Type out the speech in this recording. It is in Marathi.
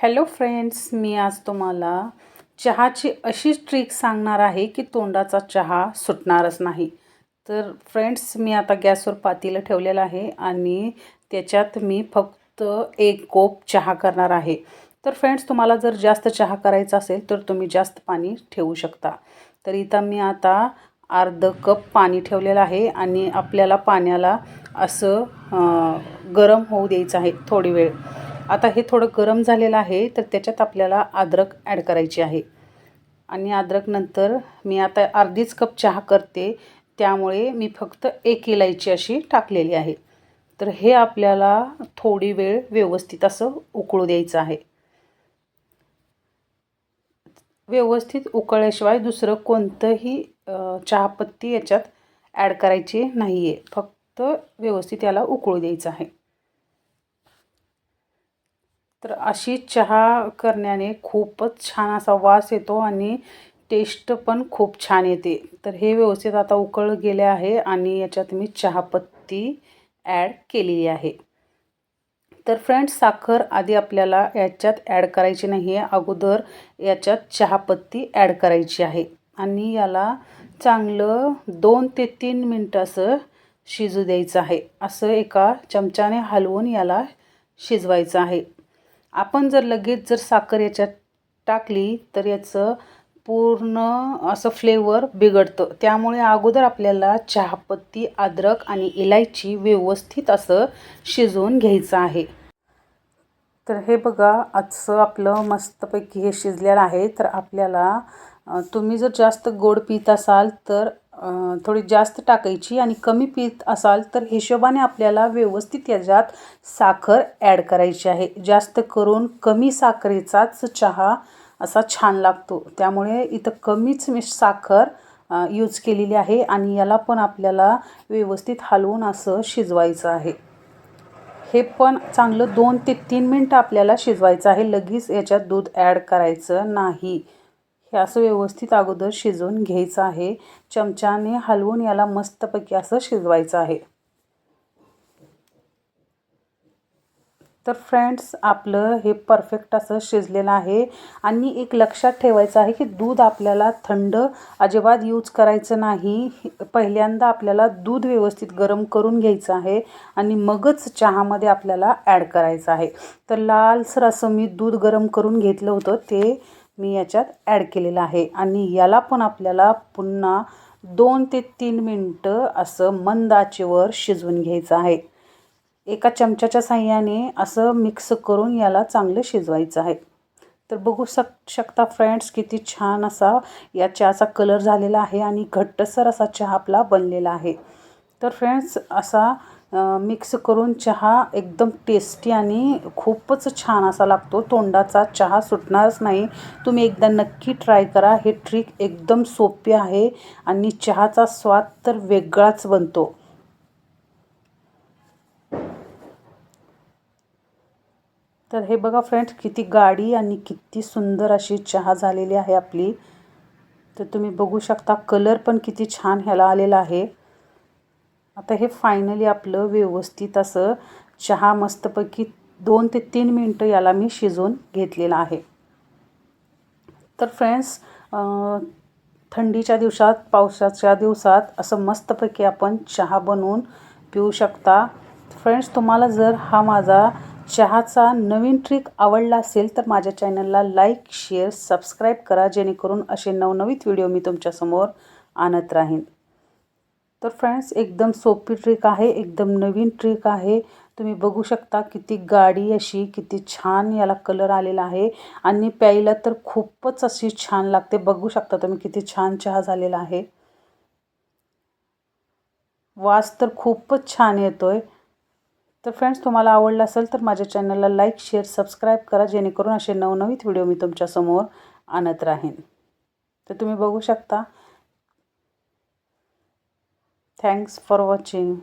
हॅलो फ्रेंड्स, मी आज तुम्हाला चहाची अशी ट्रिक सांगणार आहे की तोंडाचा चहा सुटणारच नाही. तर फ्रेंड्स, मी आता गॅसवर पातेलं ठेवलेलं आहे आणि त्याच्यात मी फक्त 1 कोप चहा करणार आहे. तर फ्रेंड्स, तुम्हाला जर जास्त चहा करायचा असेल तर तुम्ही जास्त पाणी ठेवू शकता. तर इथं मी आता अर्धा कप पाणी ठेवलेलं आहे आणि आपल्याला पाण्याला असं गरम होऊ द्यायचं आहे थोडी वेळ. आता हे थोडं गरम झालेलं आहे, तर त्याच्यात आपल्याला अद्रक ॲड करायची आहे. आणि अद्रक नंतर मी आता अर्धीच कप चहा करते, त्यामुळे मी फक्त 1 इलायची अशी टाकलेली आहे. तर हे आपल्याला थोडी वेळ व्यवस्थित असं उकळू द्यायचं आहे. व्यवस्थित उकळल्याशिवाय दुसरं कोणतंही चहापत्ती याच्यात ॲड करायची नाही आहे. फक्त व्यवस्थित याला उकळू द्यायचं आहे. तर अशी चहा करण्याने खूपच छान असा वास येतो आणि टेस्ट पण खूप छान येते. तर हे व्यवस्थित आता उकळलं गेले आहे आणि याच्यात मी चहापत्ती ॲड केलेली आहे. तर फ्रेंड्स, साखर आधी आपल्याला याच्यात ॲड करायची नाही आहे. अगोदर याच्यात चहापत्ती ॲड करायची आहे आणि याला चांगलं 2 ते 3 मिनटं असं शिजू द्यायचं आहे. असं एका चमच्याने हलवून याला शिजवायचं आहे. आपण जर लगेच साखर याच्यात टाकली तर याचं पूर्ण असं फ्लेवर बिघडतं. त्यामुळे अगोदर आपल्याला चहापत्ती, अद्रक आणि इलायची व्यवस्थित असं शिजवून घ्यायचं आहे. तर हे बघा, असं आपलं मस्तपैकी हे शिजलेलं आहे. तर आपल्याला तुम्ही जर जास्त गोड पीत असाल तर थोडी जास्त टाकायची आणि कमी पीत असाल तर हिशोबाने आपल्याला व्यवस्थित याच्यात साखर ॲड करायची आहे. जास्त करून कमी साखरेचाच चहा असा छान लागतो. त्यामुळे इथं कमीच मी साखर यूज केलेली आहे आणि याला पण आपल्याला व्यवस्थित हलवून असं शिजवायचं आहे. हे पण चांगलं 2 ते 3 मिनटं आपल्याला शिजवायचं आहे. लगेच याच्यात दूध ॲड करायचं नाही. हे असं व्यवस्थित अगोदर शिजवून घ्यायचं आहे. चमच्याने हलवून याला मस्तपैकी असं शिजवायचं आहे. तर फ्रेंड्स, आपलं हे परफेक्ट असं शिजलेलं आहे. आणि एक लक्षात ठेवायचं आहे की दूध आपल्याला थंड अजिबात यूज करायचं नाही. पहिल्यांदा आपल्याला दूध व्यवस्थित गरम करून घ्यायचं आहे आणि मगच चहामध्ये आपल्याला ॲड करायचं आहे. तर लालसर असं मी दूध गरम करून घेतलं होतं, ते मी याच्यात ॲड केलेलं आहे आणि याला पण आपल्याला पुन्हा 2 ते 3 मिनटं असं मंद आचेवर शिजवून घ्यायचं आहे. एका चमच्याच्या साहाय्याने असं मिक्स करून याला चांगलं शिजवायचं आहे. तर बघू शकता फ्रेंड्स, किती छान असा या चहाचा कलर झालेला आहे आणि घट्टसर असा चहा आपला बनलेला आहे. तर फ्रेंड्स, असा मिक्स करून चहा एकदम टेस्टी आणि खूपच छान असा लागतो. तोंडाचा चहा सुटणारच नाही. तुम्ही एकदा नक्की ट्राय करा. हे ट्रिक एकदम सोपी आहे आणि चहाचा स्वाद तर वेगळाच बनतो. तर हे बघा फ्रेंड्स, किती गाढी आणि किती सुंदर अशी चहा झालेली आहे आपली. तर तुम्ही बघू शकता कलर पण किती छान ह्याला आलेला आहे. आता हे फायनली आपलं व्यवस्थित असं चहा मस्तपैकी 2 ते 3 मिनटं याला मी शिजवून घेतलेलं आहे. तर फ्रेंड्स, थंडीच्या दिवसात, पावसाच्या दिवसात असं मस्तपैकी आपण चहा बनवून पिऊ शकता. फ्रेंड्स, तुम्हाला जर हा माझा चहाचा नवीन ट्रिक आवडला असेल तर माझ्या चॅनलला लाईक, शेअर, सबस्क्राईब करा, जेणेकरून असे नवनवीन व्हिडिओ मी तुमच्यासमोर आणत राहीन. तर फ्रेंड्स, एकदम सोपी ट्रिक आहे, एकदम नवीन ट्रिक आहे. तुम्ही बघू शकता किती गाढी अशी, किती छान याला कलर आलेला आहे आणि प्यायला तर खूपच अशी छान लागते. बघू शकता तुम्ही किती छान चहा झालेला आहे. वास तर खूपच छान येतोय. तर फ्रेंड्स, तुम्हाला आवडलं असेल तर माझ्या चॅनलला लाईक, शेअर, सबस्क्राईब करा, जेणेकरून असे नवनवीन व्हिडिओ मी तुमच्यासमोर आणत राहीन. तर तुम्ही बघू शकता. Thanks for watching.